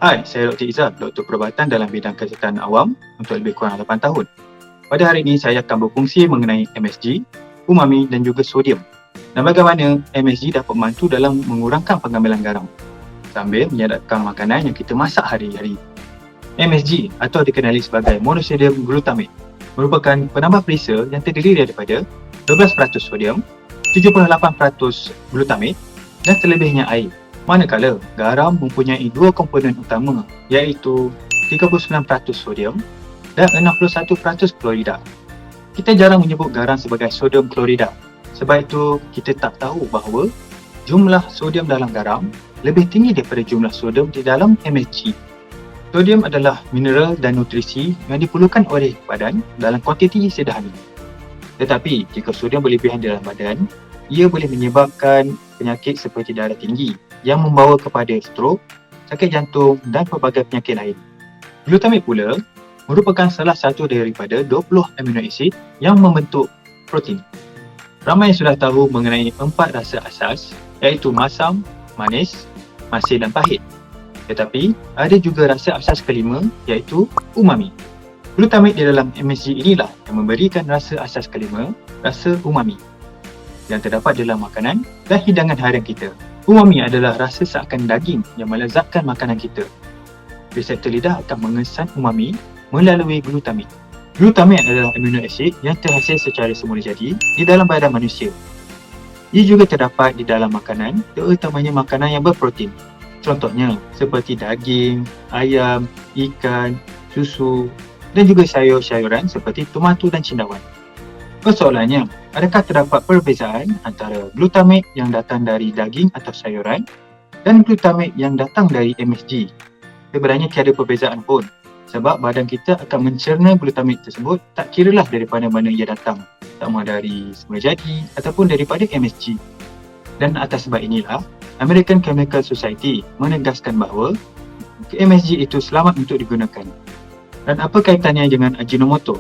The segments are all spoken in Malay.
Hai, saya Dr. Izzah, Doktor Perubatan dalam bidang kesihatan awam untuk lebih kurang 8 tahun. Pada hari ini, saya akan berkongsi mengenai MSG, umami dan juga sodium. Dan bagaimana MSG dapat membantu dalam mengurangkan pengambilan garam sambil menyedapkan makanan yang kita masak hari-hari. MSG atau dikenali sebagai monosodium glutamate merupakan penambah perisa yang terdiri daripada 12% sodium, 78% glutamate dan selebihnya air. Manakala garam mempunyai dua komponen utama iaitu 39% sodium dan 61% klorida. Kita jarang menyebut garam sebagai sodium klorida. Sebab itu kita tak tahu bahawa jumlah sodium dalam garam lebih tinggi daripada jumlah sodium di dalam MSG. Sodium adalah mineral dan nutrisi yang diperlukan oleh badan dalam kuantiti sederhana. Tetapi jika sodium berlebihan dalam badan, ia boleh menyebabkan penyakit seperti darah tinggi yang membawa kepada strok, sakit jantung dan pelbagai penyakit lain. Glutamate pula merupakan salah satu daripada 20 amino asid yang membentuk protein. Ramai sudah tahu mengenai 4 rasa asas iaitu masam, manis, masin dan pahit. Tetapi ada juga rasa asas kelima iaitu umami. Glutamate di dalam MSG inilah yang memberikan rasa asas kelima, rasa umami yang terdapat dalam makanan dan hidangan harian kita. Umami adalah rasa seakan daging yang melezatkan makanan kita. Reseptor lidah akan mengesan umami melalui glutamate. Glutamate adalah amino asid yang terhasil secara semula jadi di dalam badan manusia. Ia juga terdapat di dalam makanan, terutamanya makanan yang berprotein. Contohnya seperti daging, ayam, ikan, susu dan juga sayur-sayuran seperti tomato dan cendawan. Persoalannya, adakah terdapat perbezaan antara glutamate yang datang dari daging atau sayuran dan glutamate yang datang dari MSG? Sebenarnya tiada perbezaan pun sebab badan kita akan mencerna glutamate tersebut tak kiralah daripada mana ia datang, sama dari semula jadi ataupun daripada MSG. Dan atas sebab inilah American Chemical Society menegaskan bahawa MSG itu selamat untuk digunakan. Dan apa kaitannya dengan Ajinomoto?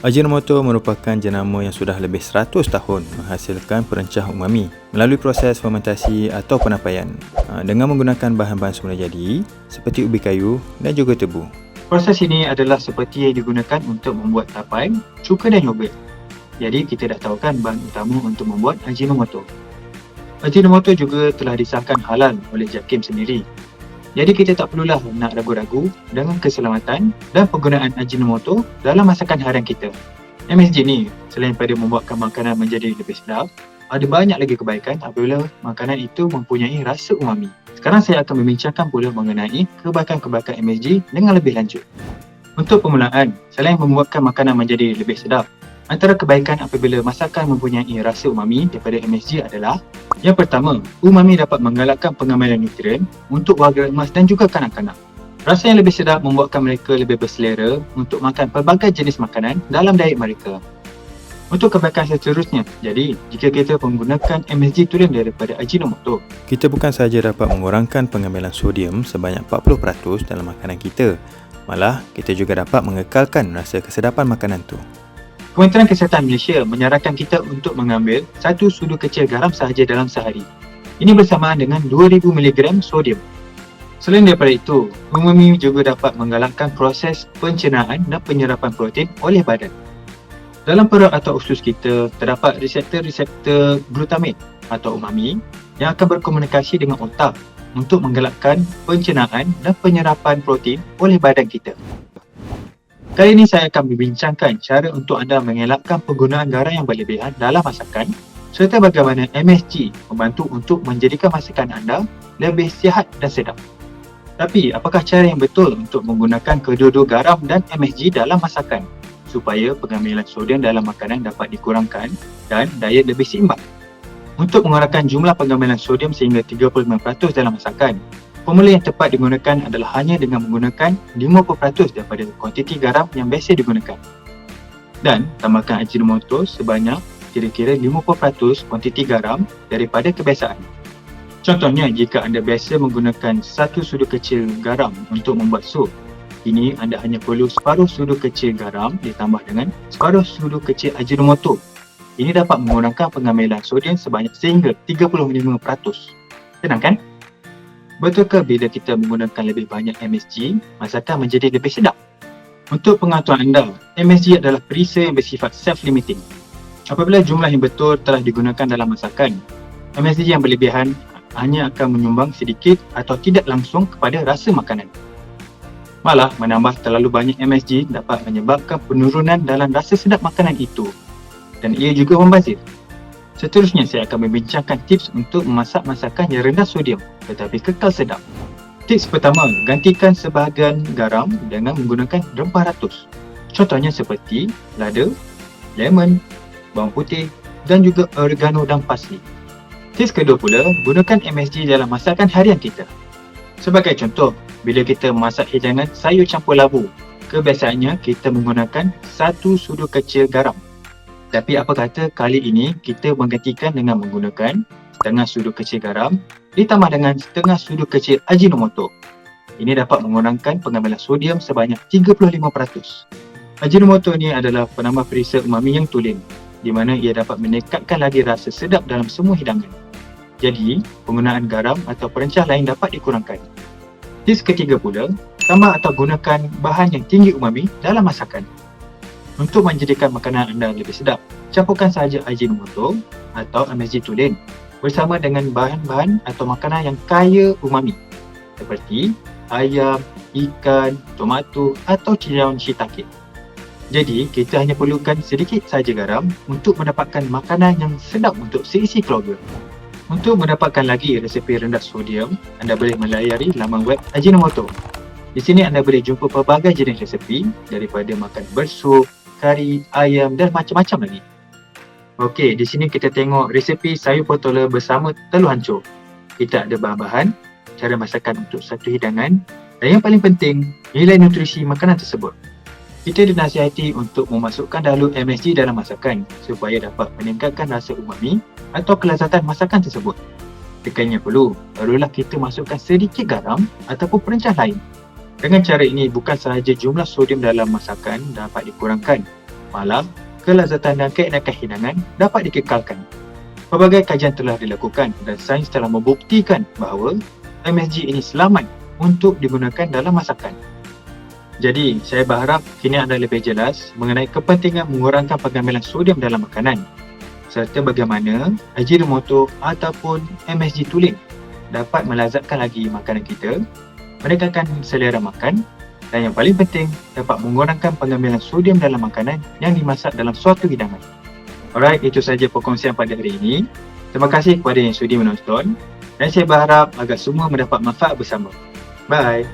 Ajinomoto merupakan jenama yang sudah lebih 100 tahun menghasilkan perencah umami melalui proses fermentasi atau penapaian dengan menggunakan bahan-bahan semula jadi seperti ubi kayu dan juga tebu. Proses ini adalah seperti yang digunakan untuk membuat tapai, cuka dan yogurt. Jadi kita dah tahu kan bahan utama untuk membuat Ajinomoto. Ajinomoto juga telah disahkan halal oleh JAKIM sendiri. Jadi kita tak perlulah nak ragu-ragu dengan keselamatan dan penggunaan Ajinomoto dalam masakan harian kita. MSG ni selain pada membuatkan makanan menjadi lebih sedap, ada banyak lagi kebaikan apabila makanan itu mempunyai rasa umami. Sekarang saya akan membincangkan pula mengenai kebaikan-kebaikan MSG dengan lebih lanjut. Untuk permulaan, selain membuatkan makanan menjadi lebih sedap, antara kebaikan apabila masakan mempunyai rasa umami daripada MSG adalah yang pertama, umami dapat menggalakkan pengambilan nutrien untuk warga emas dan juga kanak-kanak. Rasa yang lebih sedap membuatkan mereka lebih berselera untuk makan pelbagai jenis makanan dalam diet mereka. Untuk kebaikan seterusnya, jadi jika kita menggunakan MSG tulen daripada Ajinomoto, kita bukan sahaja dapat mengurangkan pengambilan sodium sebanyak 40% dalam makanan kita, malah kita juga dapat mengekalkan rasa kesedapan makanan tu. Kementerian Kesihatan Malaysia menyarankan kita untuk mengambil 1 sudu kecil garam sahaja dalam sehari. Ini bersamaan dengan 2000 mg sodium. Selain daripada itu, umami juga dapat menggalakkan proses pencernaan dan penyerapan protein oleh badan. Dalam perut atau usus kita, terdapat reseptor-reseptor glutamate atau umami yang akan berkomunikasi dengan otak untuk menggalakkan pencernaan dan penyerapan protein oleh badan kita. Kali ini saya akan membincangkan cara untuk anda mengelakkan penggunaan garam yang berlebihan dalam masakan serta bagaimana MSG membantu untuk menjadikan masakan anda lebih sihat dan sedap. Tapi apakah cara yang betul untuk menggunakan kedua-dua garam dan MSG dalam masakan supaya pengambilan sodium dalam makanan dapat dikurangkan dan diet lebih seimbang? Untuk mengurangkan jumlah pengambilan sodium sehingga 35% dalam masakan, formula yang tepat digunakan adalah hanya dengan menggunakan 50% daripada kuantiti garam yang biasa digunakan. Dan tambahkan Ajinomoto sebanyak kira-kira 50% kuantiti garam daripada kebiasaan. Contohnya, jika anda biasa menggunakan 1 sudu kecil garam untuk membuat sup, kini anda hanya perlu separuh sudu kecil garam ditambah dengan separuh sudu kecil Ajinomoto. Ini dapat mengurangkan pengambilan sodium sebanyak sehingga 35%. Senang kan? Betulkah bila kita menggunakan lebih banyak MSG, masakan menjadi lebih sedap? Untuk pengetahuan anda, MSG adalah perisa yang bersifat self-limiting. Apabila jumlah yang betul telah digunakan dalam masakan, MSG yang berlebihan hanya akan menyumbang sedikit atau tidak langsung kepada rasa makanan. Malah, menambah terlalu banyak MSG dapat menyebabkan penurunan dalam rasa sedap makanan itu dan ia juga membazir. Seterusnya, saya akan membincangkan tips untuk memasak masakan yang rendah sodium tetapi kekal sedap. Tips pertama, gantikan sebahagian garam dengan menggunakan rempah ratus. Contohnya seperti lada, lemon, bawang putih dan juga oregano dan parsley. Tips kedua pula, gunakan MSG dalam masakan harian kita. Sebagai contoh, bila kita memasak hidangan sayur campur labu, kebiasaannya kita menggunakan 1 sudu kecil garam. Tapi apa kata kali ini kita menggantikan dengan menggunakan setengah sudu kecil garam ditambah dengan setengah sudu kecil Ajinomoto. Ini dapat mengurangkan pengambilan sodium sebanyak 35%. Ajinomoto ini adalah penambah perisa umami yang tulen, di mana ia dapat meningkatkan lagi rasa sedap dalam semua hidangan. Jadi, penggunaan garam atau perencah lain dapat dikurangkan. Tips ketiga pula, tambah atau gunakan bahan yang tinggi umami dalam masakan. Untuk menjadikan makanan anda lebih sedap, campurkan sahaja Ajinomoto atau MSG tulen bersama dengan bahan-bahan atau makanan yang kaya umami seperti ayam, ikan, tomato atau daun shiitake. Jadi, kita hanya perlukan sedikit sahaja garam untuk mendapatkan makanan yang sedap untuk seisi keluarga. Untuk mendapatkan lagi resepi rendah sodium, anda boleh melayari laman web Ajinomoto. Di sini anda boleh jumpa pelbagai jenis resepi daripada makan bersup, kari, ayam dan macam-macam lagi. Okey, di sini kita tengok resepi sayur potola bersama telur hancur. Kita ada bahan-bahan, cara masakan untuk satu hidangan dan yang paling penting, nilai nutrisi makanan tersebut. Kita dinasihati untuk memasukkan dahulu MSG dalam masakan supaya dapat meningkatkan rasa umami atau kelazatan masakan tersebut. Tekannya perlu, barulah kita masukkan sedikit garam ataupun perencah lain. Dengan cara ini, bukan sahaja jumlah sodium dalam masakan dapat dikurangkan, malah kelazatan dan keenakan hidangan dapat dikekalkan. Pelbagai kajian telah dilakukan dan sains telah membuktikan bahawa MSG ini selamat untuk digunakan dalam masakan. Jadi, saya berharap kini anda lebih jelas mengenai kepentingan mengurangkan pengambilan sodium dalam makanan serta bagaimana Ajinomoto ataupun MSG tulen dapat melazatkan lagi makanan kita, meningkatkan selera makan dan yang paling penting dapat mengurangkan pengambilan sodium dalam makanan yang dimasak dalam suatu hidangan. Alright, itu sahaja perkongsian pada hari ini. Terima kasih kepada yang sudi menonton dan saya berharap agar semua mendapat manfaat bersama. Bye!